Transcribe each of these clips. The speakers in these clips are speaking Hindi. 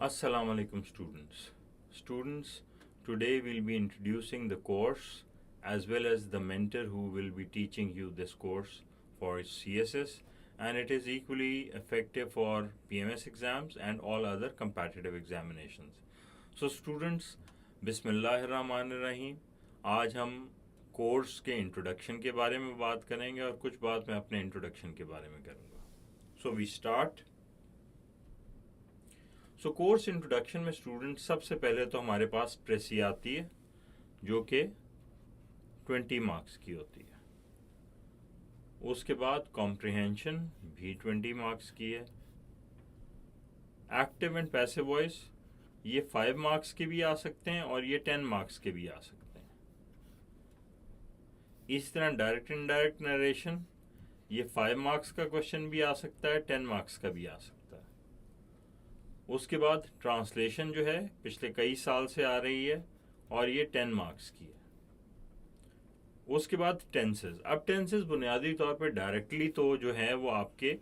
Assalamu alaikum students. Students, today we'll be introducing the course as well as the mentor who will be teaching you this course for CSS, and it is equally effective for PMS exams and all other competitive examinations. So students, बिस्मिल्लाहिर्रहमानिर्रहीम। आज हम कोर्स के इंट्रोडक्शन के बारे में बात करेंगे और कुछ बात मैं अपने इंट्रोडक्शन के बारे में करूँगा। So we start. So course introduction में स्टूडेंट सबसे पहले तो हमारे पास प्रेसी आती है जो कि 20 मार्क्स की होती है। उसके बाद कॉम्प्रिहेंशन भी 20 मार्क्स की है। एक्टिव एंड पैसिव वॉइस ये 5 मार्क्स के भी आ सकते हैं और ये 10 मार्क्स के भी आ सकते हैं। इस तरह डायरेक्ट इनडायरेक्ट नरेशन ये 5 मार्क्स का क्वेश्चन भी आ सकता है, 10 मार्क्स का भी आ सकता है। उसके बाद ट्रांसलेशन जो है पिछले कई साल से आ रही है और ये 10 मार्क्स की है। उसके बाद टेंसेस। अब टेंसेस बुनियादी तौर पे डायरेक्टली तो जो है वो आपके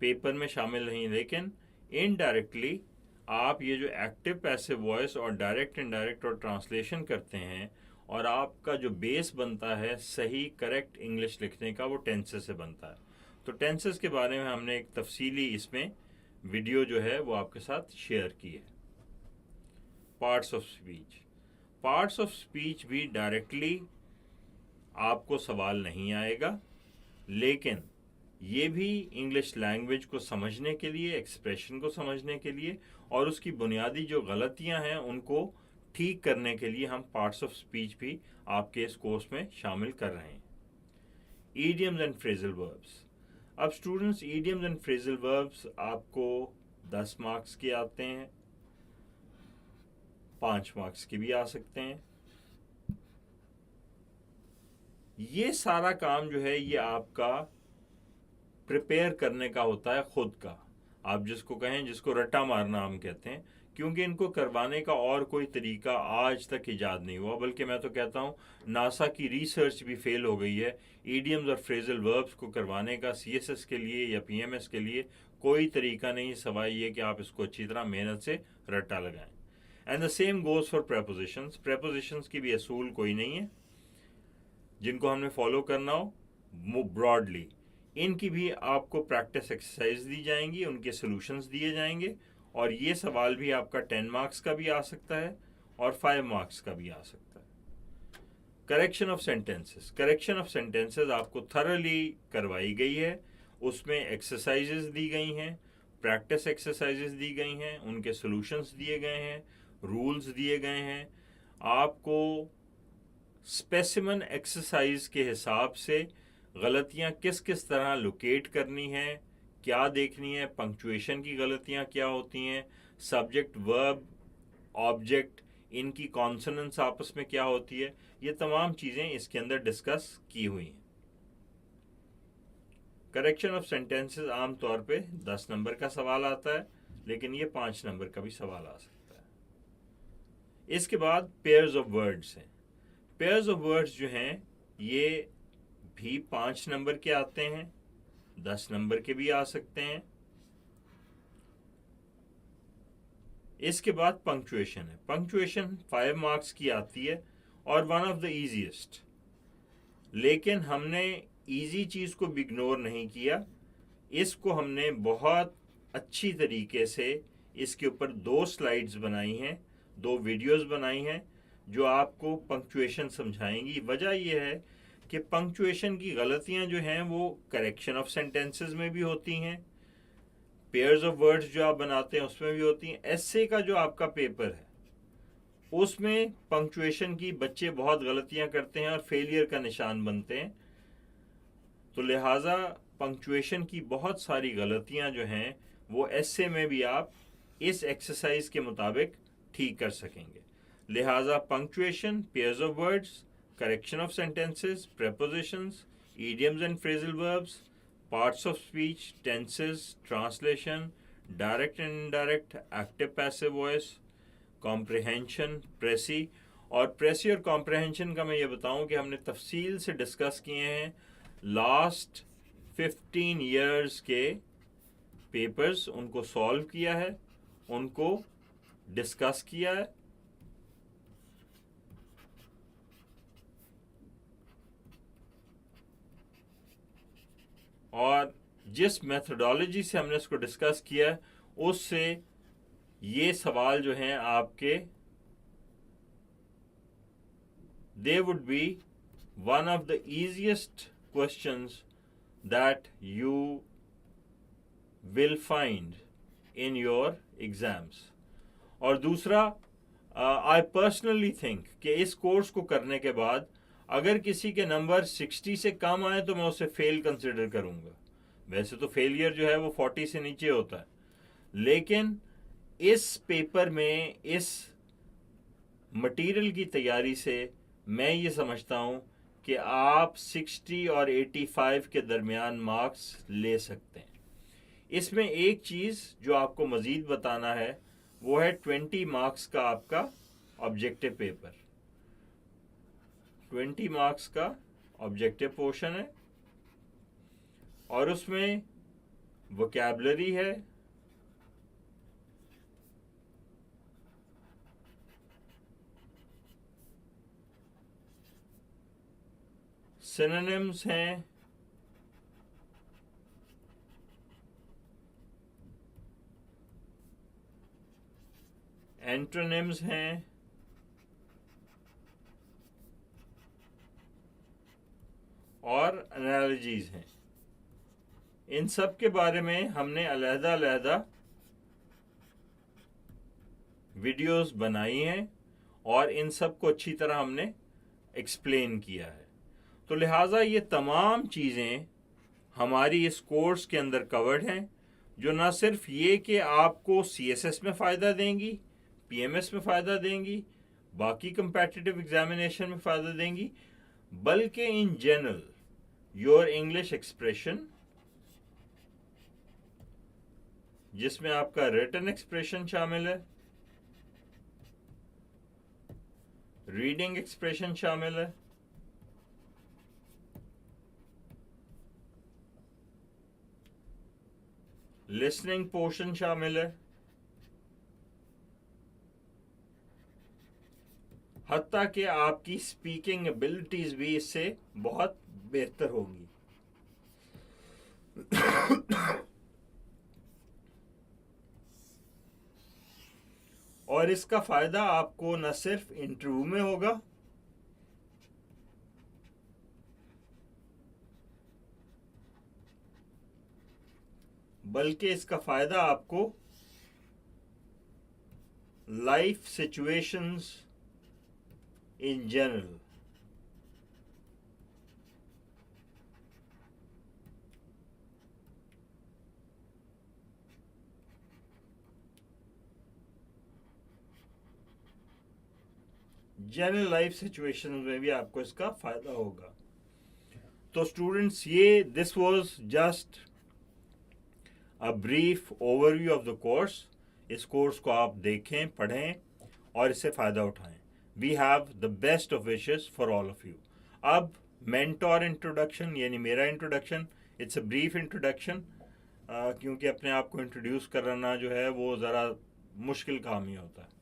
पेपर में शामिल नहीं, लेकिन इनडायरेक्टली आप ये जो एक्टिव पैसिव वॉइस और डायरेक्ट इनडायरेक्ट और ट्रांसलेशन करते हैं और आपका जो बेस बनता है सही करेक्ट इंग्लिश लिखने का, वो टेंसेस से बनता है। तो टेंसेस के बारे में हमने एक तफसीली इसमें वीडियो जो है वो आपके साथ शेयर की है। Parts of speech. Parts of speech भी डायरेक्टली आपको सवाल नहीं आएगा, लेकिन ये भी इंग्लिश लैंग्वेज को समझने के लिए, एक्सप्रेशन को समझने के लिए और उसकी बुनियादी जो गलतियां हैं उनको ठीक करने के लिए हम पार्ट्स ऑफ स्पीच भी आपके इस कोर्स में शामिल कर रहे हैं। Idioms and phrasal verbs. अब students, idioms and phrasal verbs आपको 10 मार्क्स के आते हैं, 5 मार्क्स के भी आ सकते हैं। ये सारा काम जो है ये आपका प्रिपेयर करने का होता है खुद का, आप जिसको कहें, जिसको रट्टा मारना हम कहते हैं, क्योंकि इनको करवाने का और कोई तरीका आज तक ईजाद नहीं हुआ। बल्कि मैं तो कहता हूँ नासा की रिसर्च भी फेल हो गई है ईडियम्स और फ्रेजल वर्ब्स को करवाने का। सीएसएस के लिए या पीएमएस के लिए कोई तरीका नहीं सिवाय ये कि आप इसको अच्छी तरह मेहनत से रट्टा लगाएं। And the same goes for prepositions. Prepositions की भी असूल कोई नहीं है जिनको हमने फॉलो करना हो ब्रॉडली। इनकी भी आपको प्रैक्टिस एक्सरसाइज दी जाएंगी, उनके सॉल्यूशंस दिए जाएंगे और ये सवाल भी आपका 10 मार्क्स का भी आ सकता है और 5 मार्क्स का भी आ सकता है। Correction of sentences. Correction of sentences आपको थरली करवाई गई है, उसमें एक्सरसाइजेस दी गई हैं, प्रैक्टिस एक्सरसाइजेस दी गई हैं, उनके सॉल्यूशंस दिए गए हैं, रूल्स दिए गए हैं। आपको स्पेसिमन एक्सरसाइज के हिसाब से गलतियां किस किस तरह लोकेट करनी है, क्या देखनी है, पंक्चुएशन की गलतियां क्या होती हैं, सब्जेक्ट वर्ब ऑब्जेक्ट इनकी कॉन्सोनेंट्स आपस में क्या होती है, ये तमाम चीज़ें इसके अंदर डिस्कस की हुई हैं। करेक्शन ऑफ सेंटेंसेस आमतौर पे 10 नंबर का सवाल आता है, लेकिन ये 5 नंबर का भी सवाल आ सकता है। इसके बाद पेयर्स ऑफ वर्ड्स हैं। पेयर्स ऑफ वर्ड्स जो हैं ये भी 5 नंबर के आते हैं, 10 नंबर के भी आ सकते हैं। इसके बाद पंक्चुएशन है। पंक्चुएशन 5 मार्क्स की आती है और वन ऑफ द इजीएस्ट, लेकिन हमने इजी चीज़ को भी इग्नोर नहीं किया। इसको हमने बहुत अच्छी तरीके से इसके ऊपर 2 स्लाइड्स बनाई हैं, 2 वीडियोस बनाई हैं जो आपको पंक्चुएशन समझाएंगी। वजह यह है कि पंक्चुएशन की गलतियां जो हैं वो करेक्शन ऑफ सेंटेंसेस में भी होती हैं, पेयर्स ऑफ वर्ड्स जो आप बनाते हैं उसमें भी होती हैं। एस्से का जो आपका पेपर है उसमें पंक्चुएशन की बच्चे बहुत गलतियां करते हैं और फेलियर का निशान बनते हैं। तो लिहाजा पंक्चुएशन की बहुत सारी गलतियां जो हैं वो एस्से में भी आप इस एक्सरसाइज के मुताबिक ठीक कर सकेंगे। लिहाजा punctuation, pairs of words, correction of sentences, prepositions, idioms and phrasal verbs, parts of speech, tenses, translation, direct and indirect, active passive voice, comprehension, pressy। और प्रेसी और कॉम्प्रहेंशन का मैं ये बताऊं कि हमने तफसील से डिस्कस किए हैं लास्ट 15 ईयर्स के पेपर्स, उनको सॉल्व किया है उनको डिस्कस किया है। और जिस मेथोडोलॉजी से हमने इसको डिस्कस किया है उससे ये सवाल जो हैं आपके they would be one of the easiest questions that you will find in your exams. और दूसरा, आई पर्सनली थिंक कि इस कोर्स को करने के बाद अगर किसी के नंबर 60 से कम आए तो मैं उसे फेल कंसिडर करूंगा। वैसे तो फेलियर जो है वो 40 से नीचे होता है, लेकिन इस पेपर में इस मटेरियल की तैयारी से मैं ये समझता हूँ कि आप 60 और 85 के दरमियान मार्क्स ले सकते हैं। इसमें एक चीज़ जो आपको मज़ीद बताना है वो है 20 मार्क्स का आपका ऑब्जेक्टिव पेपर। 20 मार्क्स का ऑब्जेक्टिव पोर्शन है और उसमें वोकैबुलरी है, सिनोनिम्स हैं, एंटोनिम्स हैं, और एनालॉजीज हैं। इन सब के बारे में हमने अलहदा-अलहदा वीडियोस बनाई हैं और इन सब को अच्छी तरह हमने एक्सप्लेन किया है। तो लिहाजा ये तमाम चीज़ें हमारी इस कोर्स के अंदर कवर्ड हैं, जो ना सिर्फ ये कि आपको CSS में फ़ायदा देंगी, PMS में फ़ायदा देंगी, बाकी कंपेटिटिव एग्जामिनेशन में फ़ायदा देंगी, बल्कि in general your English expression, जिसमें आपका रिटन एक्सप्रेशन शामिल है, रीडिंग एक्सप्रेशन शामिल है, लिसनिंग पोर्शन शामिल है, हत्ता कि आपकी स्पीकिंग एबिलिटीज भी इससे बहुत बेहतर होंगी। और इसका फायदा आपको न सिर्फ इंटरव्यू में होगा, बल्कि इसका फायदा आपको life situations in general, general life situations में भी आपको इसका फायदा होगा। तो स्टूडेंट्स, ये this was just a brief overview of the course. इस कोर्स को आप देखें, पढ़ें और इससे फ़ायदा उठाएं। We have the best of wishes for all of you. अब मेंटोर इंट्रोडक्शन, यानी मेरा introduction, it's a brief introduction, क्योंकि अपने आप को इंट्रोड्यूस करना जो है वो ज़रा मुश्किल काम ही होता है।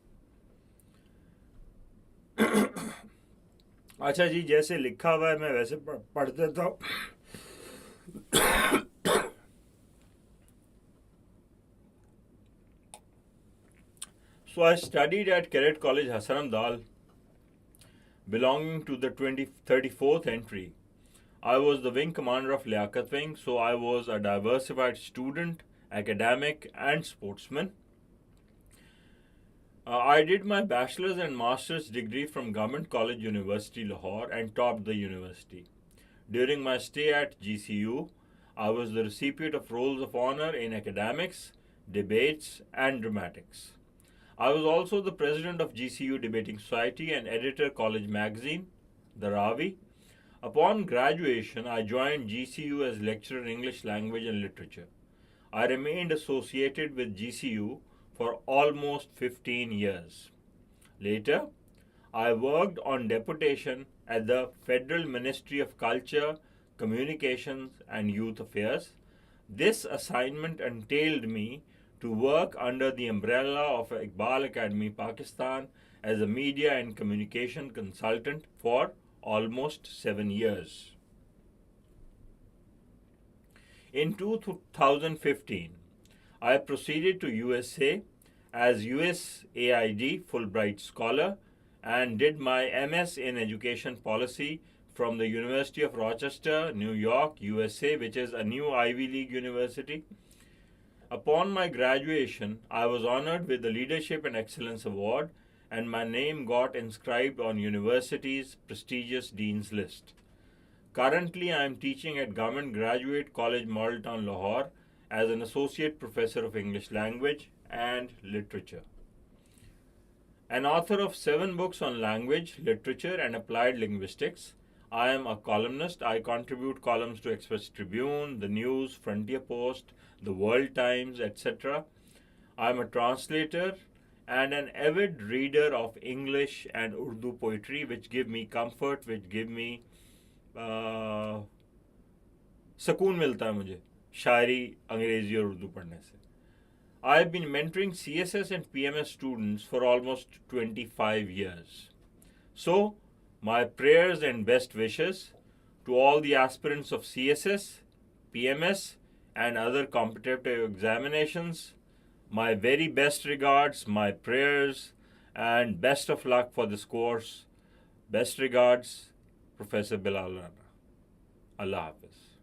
अच्छा जी, जैसे लिखा हुआ है मैं वैसे पढ़ देता हूँ। So I studied at Cadet College Hasanamdal, belonging to the 34th entry. I was the wing commander of Liaquat Wing, so I was a diversified student, academic and sportsman. I did my bachelor's and master's degree from Government College University Lahore and topped the university. During my stay at GCU, I was the recipient of rolls of honor in academics, debates and dramatics. I was also the president of GCU Debating Society and editor college magazine, The Ravi. Upon graduation, I joined GCU as lecturer in English language and literature. I remained associated with GCU for almost 15 years. Later, I worked on deputation at the Federal Ministry of Culture, Communications and Youth Affairs. This assignment entailed me to work under the umbrella of Iqbal Academy Pakistan as a media and communication consultant for almost 7 years. In 2015, I proceeded to USA as USAID Fulbright Scholar and did my MS in Education Policy from the University of Rochester, New York, USA, which is a new Ivy League university. Upon my graduation, I was honored with the Leadership and Excellence Award, and my name got inscribed on university's prestigious dean's list. Currently, I am teaching at Government Graduate College, Model Town, Lahore, as an associate professor of English language and literature. An author of 7 books on language, literature, and applied linguistics, I am a columnist. I contribute columns to Express Tribune, The News, Frontier Post, The World Times, etc. I am a translator and an avid reader of English and Urdu poetry, which give me comfort, which give me सुकून मिलता है मुझे शायरी अंग्रेजी और उर्दू पढ़ने से. I have been mentoring CSS and PMS students for almost 25 years. So, my prayers and best wishes to all the aspirants of CSS, PMS, and other competitive examinations. My very best regards, my prayers, and best of luck for this course. Best regards, Professor Bilal Rana. Allah Hafiz.